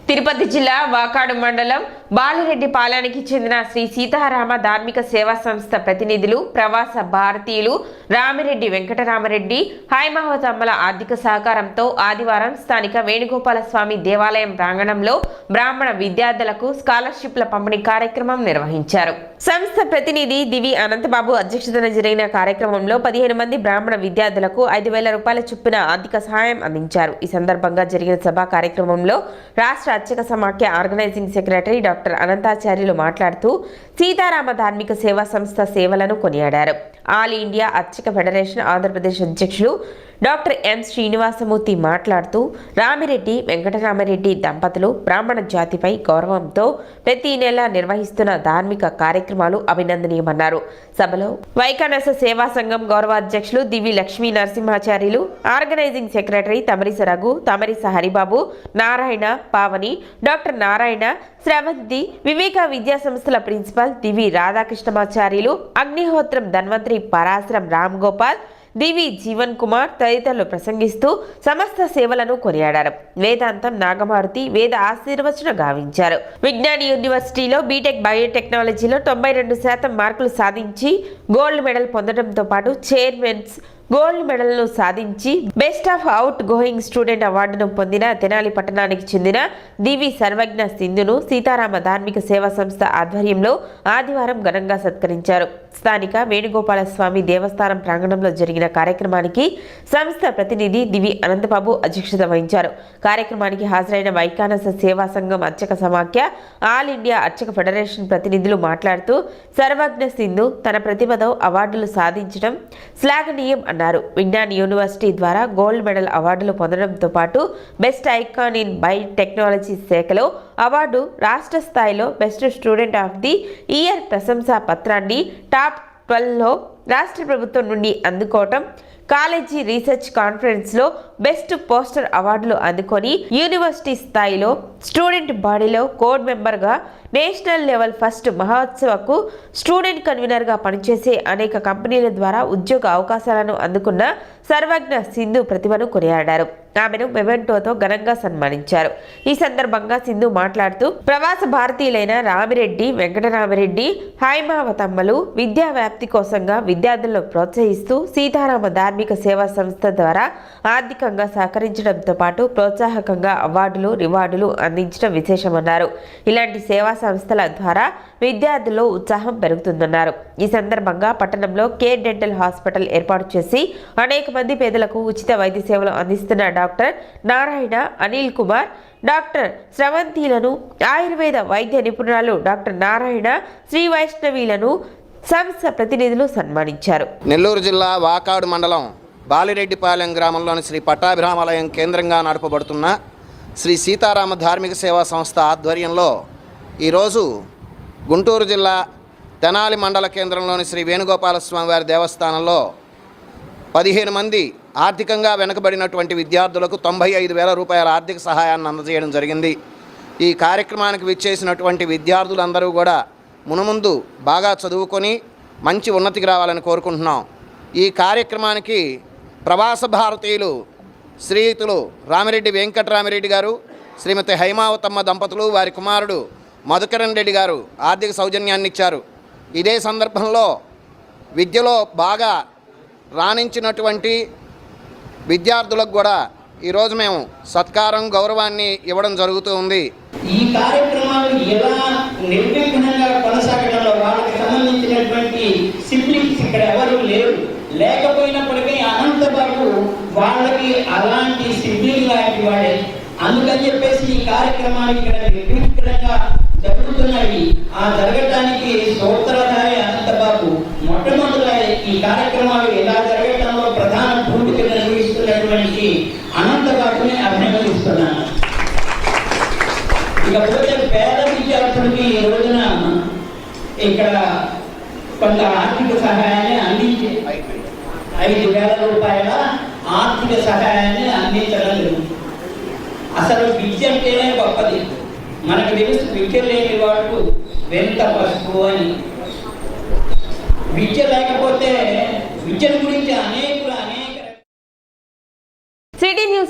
తిరుపతి జిల్లా వాకాడు మండలం బాలిరెడ్డిపాలెనికి చెందిన శ్రీ సీతారామ ధార్మిక సేవా సంస్థ ప్రతినిధులు ప్రవాస భారతీయులు రామిరెడ్డి వెంకటరామరెడ్డి హైమవతమ్మల ఆర్థిక సహకారంతో ఆదివారం స్థానిక వేణుగోపాల స్వామి దేవాలయం ప్రాంగణంలో బ్రాహ్మణ విద్యార్థులకు స్కాలర్షిప్ల పంపిణీ కార్యక్రమం నిర్వహించారు. సంస్థ ప్రతినిధి దివి అనంతబాబు అధ్యక్షతన జరిగిన కార్యక్రమంలో 15 మంది బ్రాహ్మణ విద్యార్థులకు 5,000 రూపాయల చొప్పున ఆర్థిక సహాయం అందించారు. ఈ సందర్భంగా జరిగిన సభా కార్యక్రమంలో రాష్ట్ర అర్చక సమాఖ్య ఆర్గనైజింగ్ సెక్రటరీ డాక్టర్ అనంతాచార్యులు మాట్లాడుతూ సీతారామ ధార్మిక సేవా సంస్థ సేవలను కొనియాడారు. ఆల్ ఇండియా అర్చక ఫెడరేషన్ ఆంధ్రప్రదేశ్ అధ్యక్షులు డాక్టర్ ఎం శ్రీనివాసమూర్తి మాట్లాడుతూ రామిరెడ్డి వెంకటరామరెడ్డి దంపతులు బ్రాహ్మణ జాతిపై గౌరవంతో ప్రతి నెల నిర్వహిస్తున్న ధార్మిక కార్యక్రమాలు అభినందనీయమన్నారు. సభలో వైకానస సేవా సంఘం గౌరవాధ్యక్షులు Divi Lakshmi Narasimhacharyulu, organising secretary Tamarisa Raghu, Tamarisa Haribabu, Narayana Pavani, doctor Narayana, Sravanthi, Viveka విద్యా సంస్థల ప్రిన్సిపల్ దివి రాధాకృష్ణమాచార్యులు, అగ్నిహోత్రం ధన్వంతరి పరాశరం రామ్ గోపాల్, దివి జీవన్ కుమార్ తదితరులు ప్రసంగిస్తూ సమస్త సేవలను కొనియాడారు. వేదాంతం నాగమారుతి వేద ఆశీర్వచన గావించారు. విజ్ఞాన్ యూనివర్సిటీలో బీటెక్ బయోటెక్నాలజీలో 92% మార్కులు సాధించి గోల్డ్ మెడల్ పొందడంతో పాటు చైర్మన్స్ గోల్డ్ మెడల్ను సాధించి best of out going student అవార్డును పొందిన తెనాలి పట్టణానికి చెందిన దివి సర్వజ్ఞ సింధును సీతారామ ధార్మిక సేవా సంస్థ ఆధ్వర్యంలో ఆదివారం ఘనంగా సత్కరించారు. స్థానిక వేణుగోపాల స్వామి దేవస్థానం ప్రాంగణంలో జరిగిన కార్యక్రమానికి సంస్థ ప్రతినిధి దివి అనంతబాబు అధ్యక్షత వహించారు. కార్యక్రమానికి హాజరైన వైకానస సేవా సంఘం అర్చక సమాఖ్య, ఆల్ ఇండియా అర్చక ఫెడరేషన్ ప్రతినిధులు మాట్లాడుతూ సర్వజ్ఞ సింధు తన ప్రతిభతో అవార్డులు సాధించడం శ్లాఘనీయం అన్నారు. విజ్ఞాన్ యూనివర్సిటీ ద్వారా గోల్డ్ మెడల్ అవార్డులు పొందడంతో పాటు బెస్ట్ ఐకాన్ ఇన్ బయోటెక్నాలజీ శాఖలో అవార్డు, రాష్ట్ర స్థాయిలో best student of the year ప్రశంసా పత్రాన్ని టాప్ 12లో రాష్ట్ర ప్రభుత్వం నుండి అందుకోవటం, కాలేజీ రీసెర్చ్ కాన్ఫరెన్స్లో బెస్ట్ పోస్టర్ అవార్డులు అందుకొని యూనివర్సిటీ స్థాయిలో స్టూడెంట్ బాడీలో కోడ్ మెంబర్గా నేషనల్ లెవెల్ ఫస్ట్ మహోత్సవకు స్టూడెంట్ కన్వీనర్గా పనిచేసే అనేక కంపెనీల ద్వారా ఉద్యోగ అవకాశాలను అందుకున్న సర్వజ్ఞ సింధు ప్రతిభను కొనియాడారు. ఆమెను మెమెంటోతో ఘనంగా సన్మానించారు. ఈ సందర్భంగా సింధు మాట్లాడుతూ ప్రవాస భారతీయులైన రామిరెడ్డి వెంకటరామరెడ్డి హైమావతమ్మలు విద్యా వ్యాప్తి కోసంగా విద్యార్థులను ప్రోత్సహిస్తూ సీతారామ ధార్మిక సేవా సంస్థ ద్వారా ఆర్థికంగా సహకరించడంతో పాటు ప్రోత్సాహకంగా అవార్డులు, రివార్డులు అందించడం విశేషమన్నారు. ఇలాంటి సేవా సంస్థల ద్వారా విద్యార్థుల్లో ఉత్సాహం పెరుగుతుందన్నారు. ఈ సందర్భంగా పట్టణంలో కేర్ డెంటల్ హాస్పిటల్ ఏర్పాటు చేసి అనేక మంది పేదలకు ఉచిత వైద్య సేవలు అందిస్తున్న డాక్టర్ నారాయణ, అనిల్ కుమార్, డాక్టర్ శ్రవంతిలను, ఆయుర్వేద వైద్య నిపుణురాలు డాక్టర్ నారాయణ, శ్రీ వైష్ణవిలను సంస్థ ప్రతినిధులు సన్మానించారు. నెల్లూరు జిల్లా వాకాడు మండలం బాలిరెడ్డిపాలెం గ్రామంలోని శ్రీ పట్టాభిరామాలయం కేంద్రంగా నడపబడుతున్న శ్రీ సీతారామ ధార్మిక సేవా సంస్థ ఆధ్వర్యంలో ఈరోజు గుంటూరు జిల్లా తెనాలి మండల కేంద్రంలోని శ్రీ వేణుగోపాల స్వామి వారి దేవస్థానంలో 15 మంది ఆర్థికంగా వెనుకబడినటువంటి విద్యార్థులకు 95,000 రూపాయల ఆర్థిక సహాయాన్ని అందజేయడం జరిగింది. ఈ కార్యక్రమానికి విచ్చేసినటువంటి విద్యార్థులందరూ కూడా మునుముందు బాగా చదువుకొని మంచి ఉన్నతికి రావాలని కోరుకుంటున్నాం. ఈ కార్యక్రమానికి ప్రవాస భారతీయులు శ్రీయుతులు రామిరెడ్డి వెంకటరామరెడ్డి గారు, శ్రీమతి హైమావతమ్మ దంపతులు, వారి కుమారుడు మధుకరణ్ రెడ్డి గారు ఆర్థిక సౌజన్యాన్ని ఇచ్చారు. ఇదే సందర్భంలో విద్యలో బాగా రాణించినటువంటి విద్యార్థులకు కూడా ఈరోజు మేము సత్కారం, గౌరవాన్ని ఇవ్వడం జరుగుతూ ఉంది. ఈ కార్యక్రమాలు ఎలా నిర్విఘ్నంగా కొనసాగడంలో వాళ్ళకి సంబంధించినటువంటి సిబ్లింగ్స్ ఇక్కడ ఎవరు లేరు. లేకపోయినప్పటికీ అనంతబాబు వాళ్ళకి అలాంటి సిబ్లింగ్ లాంటి వాడే. అందుకని చెప్పేసి ఈ కార్యక్రమాలు ఇక్కడ నిర్విఘ్నంగా జరుగుతున్నాయి. ఆ జరగటానికి సూత్రధారి అనంతబాబు. మొట్టమొదట ఈ కార్యక్రమాలు ఎలా జరగటంలో ప్రధాన భూమిక నిర్వహిస్తున్నటువంటి అనంతబాబుని అభినందిస్తున్నాను. ఇకపోతే పేద విద్యార్థులకి ఈ రోజున ఇక్కడ కొంత ఆర్థిక సహాయాన్ని అందించి 5,000 రూపాయల ఆర్థిక సహాయాన్ని అందించడం జరుగుతుంది. అసలు విద్య అంటేనే గొప్పది. మనకు తెలుసు విద్య లేని వాడు వెంట పసుపు అని. విద్య లేకపోతే విద్య గురించి అనేక సిటీ న్యూస్